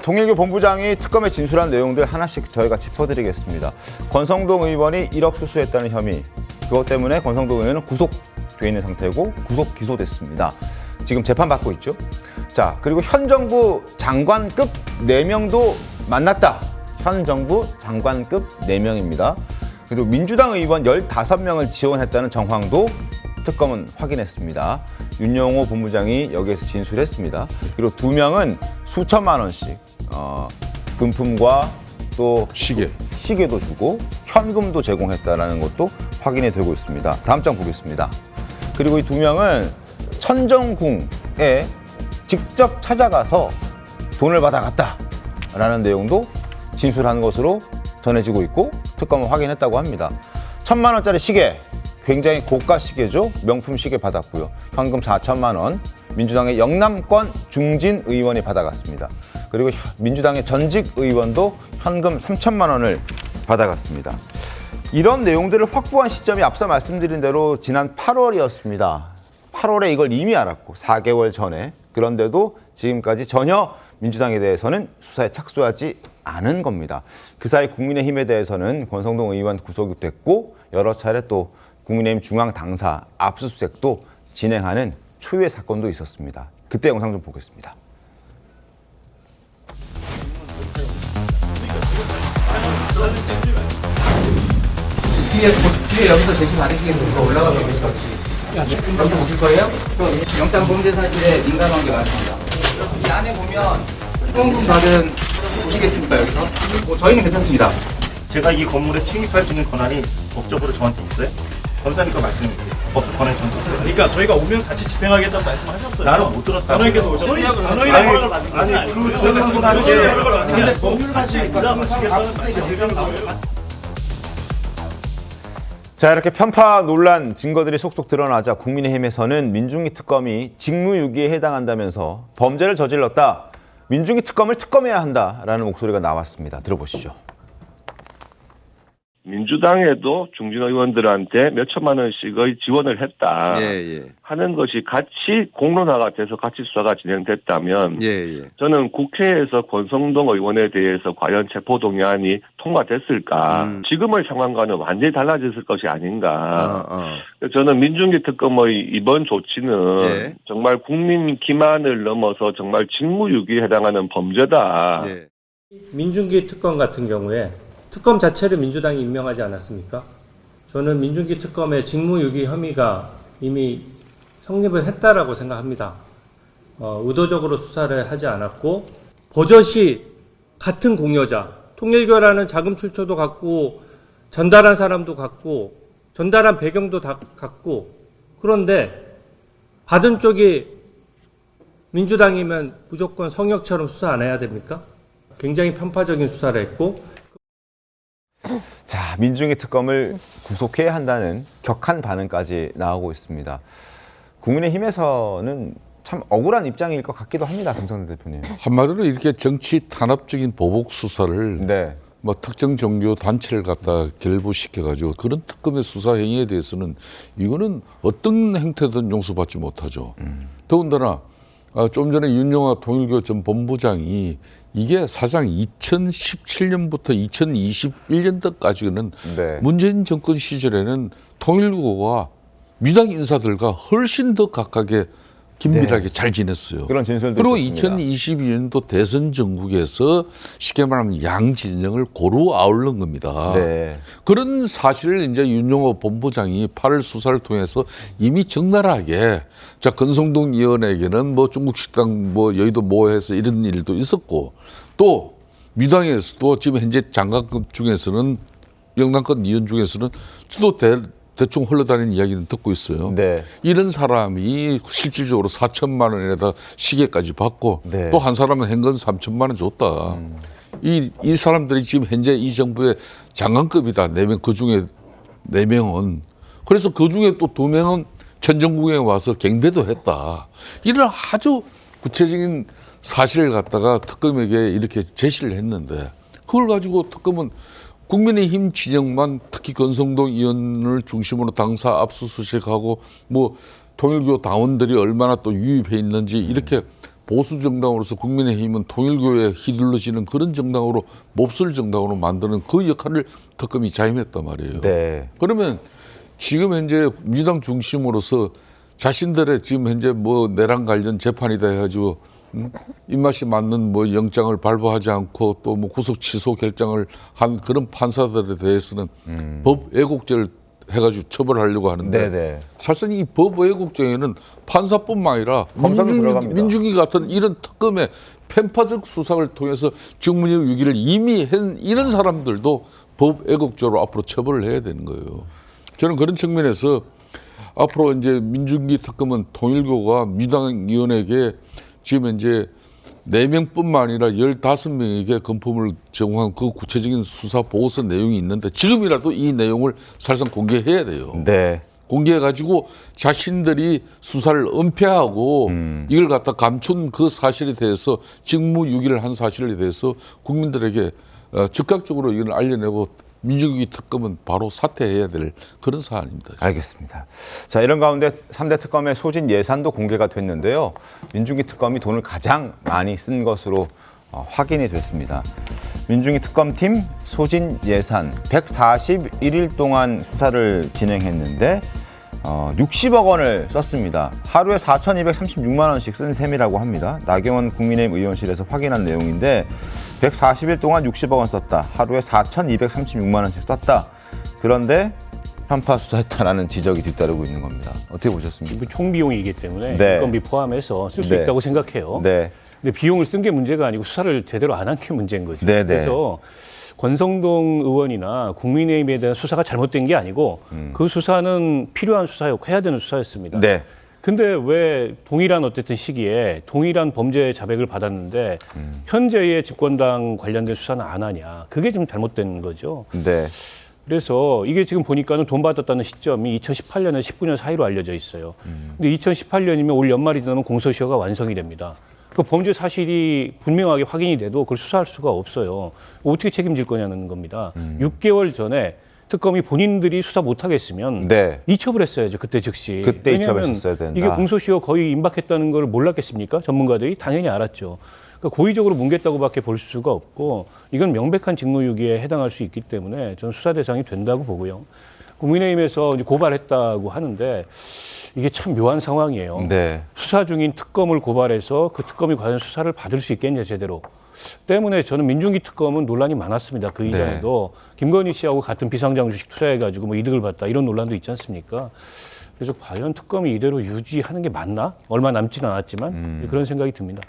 통일교 본부장이 특검에 진술한 내용들 하나씩 저희가 짚어드리겠습니다. 권성동 의원이 1억 수수했다는 혐의, 그것 때문에 권성동 의원은 구속돼 있는 상태고 구속 기소됐습니다. 지금 재판받고 있죠. 자, 그리고 현 정부 장관급 4명도 만났다. 현 정부 장관급 4명입니다. 그리고 민주당 의원 15명을 지원했다는 정황도 특검은 확인했습니다. 윤영호 본부장이 여기에서 진술했습니다. 그리고 2명은 수천만 원씩 금품과 또 시계도 주고 현금도 제공했다는 것도 확인이 되고 있습니다. 다음 장 보겠습니다. 그리고 이 2명은 천정궁에 직접 찾아가서 돈을 받아갔다라는 내용도 진술한 것으로 전해지고 있고 특검은 확인했다고 합니다. 1,000만 원짜리 시계, 굉장히 고가 시계죠. 명품 시계 받았고요. 현금 4천만 원, 민주당의 영남권 중진 의원이 받아갔습니다. 그리고 민주당의 전직 의원도 현금 3천만 원을 받아갔습니다. 이런 내용들을 확보한 시점이 앞서 말씀드린 대로 지난 8월이었습니다. 8월에 이걸 이미 알았고 4개월 전에, 그런데도 지금까지 전혀 민주당에 대해서는 수사에 착수하지 않은 겁니다. 그 사이 국민의힘에 대해서는 권성동 의원 구속이 됐고 여러 차례 또 국민의힘 중앙 당사 압수수색도 진행하는 초유의 사건도 있었습니다. 그때 영상 좀 보겠습니다. 뒤에 여기서 제시 받으시겠습니까? 올라가서 여기서 보실 거예요? 영장 범죄 사실에 민감한 게 많습니다. 이 안에 보면 후원금 받은 보시겠습니까? 여기서? 저희는 괜찮습니다. 제가 이 건물에 침입할 수 있는 권한이 법적으로 저한테 있어요? 검사니까 말씀해주세요. 법적 권한이 저한테 있어요. 그러니까 저희가 오면 같이 집행하겠다는 말씀하셨어요. 나는 못 들었다고. 단호님께서 오셨어요. 아니 그 저분한테 법률 같이 자, 이렇게 편파 논란 증거들이 속속 드러나자 국민의힘에서는 민중기 특검이 직무유기에 해당한다면서 범죄를 저질렀다. 민중기 특검을 특검해야 한다라는 목소리가 나왔습니다. 들어보시죠. 민주당에도 중진 의원들한테 몇 천만 원씩의 지원을 했다 예. 하는 것이 같이 공론화가 돼서 같이 수사가 진행됐다면 예. 저는 국회에서 권성동 의원에 대해서 과연 체포동의안이 통과됐을까? 지금의 상황과는 완전히 달라졌을 것이 아닌가. 저는 민중기 특검의 이번 조치는 예. 정말 국민 기만을 넘어서 정말 직무유기에 해당하는 범죄다. 예. 민중기 특검 같은 경우에 특검 자체를 민주당이 임명하지 않았습니까? 저는 민중기 특검의 직무유기 혐의가 이미 성립을 했다라고 생각합니다. 의도적으로 수사를 하지 않았고 버젓이 같은 공여자, 통일교라는 자금 출처도 갖고 전달한 사람도 갖고 전달한 배경도 다 갖고, 그런데 받은 쪽이 민주당이면 무조건 성역처럼 수사 안 해야 됩니까? 굉장히 편파적인 수사를 했고, 자, 민중기 특검을 구속해야 한다는 격한 반응까지 나오고 있습니다. 국민의힘에서는 참 억울한 입장일 것 같기도 합니다. 김성대 대표님. 한마디로 이렇게 정치 탄압적인 보복 수사를 네. 뭐 특정 종교 단체를 갖다 결부시켜가지고 그런 특검의 수사 행위에 대해서는 이거는 어떤 행태든 용서받지 못하죠. 더군다나 좀 전에 윤영아 통일교 전 본부장이 이게 사실상 2017년부터 2021년도까지는 네. 문재인 정권 시절에는 통일교와 민주당 인사들과 훨씬 더 가깝게 긴밀하게 잘 지냈어요. 그런 진술도 그리고 있었습니다. 2022년도 대선 전국에서 쉽게 말하면 양 진영을 고루 아우른 겁니다. 네. 그런 사실을 이제 윤영호 본부장이 8월 수사를 통해서 이미 적나라하게, 자, 권성동 의원에게는 뭐 중국 식당 뭐 여의도 모해서 이런 일도 있었고, 또 민주당에서도 지금 현재 장관급 중에서는 영남권 의원 중에서는 저도 대충 흘러다니는 이야기는 듣고 있어요. 네. 이런 사람이 실질적으로 4천만 원에다 시계까지 받고, 네. 또 한 사람은 현금 3천만 원 줬다. 이 사람들이 지금 현재 이 정부의 장관급이다. 4명, 그 중에 4명은. 그래서 그 중에 또 2명은 천정궁에 와서 경배도 했다. 이런 아주 구체적인 사실을 갖다가 특검에게 이렇게 제시를 했는데, 그걸 가지고 특검은 국민의힘 진영만, 특히 권성동 의원을 중심으로 당사 압수수색하고 뭐 통일교 당원들이 얼마나 또 유입해 있는지 이렇게 보수 정당으로서 국민의힘은 통일교에 휘둘러지는 그런 정당으로 몹쓸 정당으로 만드는 그 역할을 특검이 자임했단 말이에요. 네. 그러면 지금 현재 민주당 중심으로서 자신들의 지금 현재 뭐 내란 관련 재판이다 해가지고 입맛이 맞는 뭐 영장을 발부하지 않고 또 뭐 구속 취소 결정을 한 그런 판사들에 대해서는 법 왜곡죄를 해가지고 처벌하려고 하는데 네네. 사실 이 법 왜곡죄에는 판사뿐만 아니라 검사도 들어갑니다. 민중기 같은 이런 특검의 편파적 수사를 통해서 직무유기 유기를 이미 한 이런 사람들도 법 왜곡죄로 앞으로 처벌을 해야 되는 거예요. 저는 그런 측면에서 앞으로 이제 민중기 특검은 통일교가 민주당 의원에게 지금 현재 4명뿐만 아니라 15명에게 금품을 제공한 그 구체적인 수사 보고서 내용이 있는데 지금이라도 이 내용을 사실상 공개해야 돼요. 네. 공개해가지고 자신들이 수사를 은폐하고 이걸 갖다 감춘 그 사실에 대해서 직무유기를 한 사실에 대해서 국민들에게 즉각적으로 이걸 알려내고 민주주의 특검은 바로 사퇴해야 될 그런 사안입니다. 알겠습니다. 자, 이런 가운데 3대 특검의 소진 예산도 공개가 됐는데요. 민중기 특검이 돈을 가장 많이 쓴 것으로 확인이 됐습니다. 민중기 특검팀 소진 예산 141일 동안 수사를 진행했는데 60억 원을 썼습니다. 하루에 4,236만 원씩 쓴 셈이라고 합니다. 나경원 국민의힘 의원실에서 확인한 내용인데 140일 동안 60억 원 썼다. 하루에 4,236만 원씩 썼다. 그런데 편파 수사했다라는 지적이 뒤따르고 있는 겁니다. 어떻게 보셨습니까? 총 비용이기 때문에 네. 인건비 포함해서 쓸 수 네. 있다고 생각해요. 네. 근데 비용을 쓴 게 문제가 아니고 수사를 제대로 안 한 게 문제인 거죠. 네, 네. 그래서 권성동 의원이나 국민의힘에 대한 수사가 잘못된 게 아니고 그 수사는 필요한 수사였고 해야 되는 수사였습니다. 네. 근데 왜 동일한 어쨌든 시기에 동일한 범죄 자백을 받았는데 현재의 집권당 관련된 수사는 안 하냐. 그게 좀 잘못된 거죠. 네. 그래서 이게 지금 보니까는 돈 받았다는 시점이 2018년에서 19년 사이로 알려져 있어요. 근데 2018년이면 올 연말이 되면 공소시효가 완성이 됩니다. 그 범죄 사실이 분명하게 확인이 돼도 그걸 수사할 수가 없어요. 어떻게 책임질 거냐는 겁니다. 6개월 전에 특검이 본인들이 수사 못하겠으면 네. 이첩을 했어야죠. 그때 즉시. 그때 왜냐하면 이첩했었어야 된다. 이게 공소시효 거의 임박했다는 걸 몰랐겠습니까? 전문가들이 당연히 알았죠. 그러니까 고의적으로 뭉갰다고밖에 볼 수가 없고 이건 명백한 직무유기에 해당할 수 있기 때문에 저는 수사 대상이 된다고 보고요. 국민의힘에서 이제 고발했다고 하는데 이게 참 묘한 상황이에요. 네. 수사 중인 특검을 고발해서 그 특검이 과연 수사를 받을 수 있겠냐 제대로. 때문에 저는 민중기 특검은 논란이 많았습니다. 그 이전에도 김건희 씨하고 같은 비상장 주식 투자해가지고 뭐 이득을 봤다 이런 논란도 있지 않습니까? 그래서 과연 특검이 이대로 유지하는 게 맞나? 얼마 남지는 않았지만 그런 생각이 듭니다.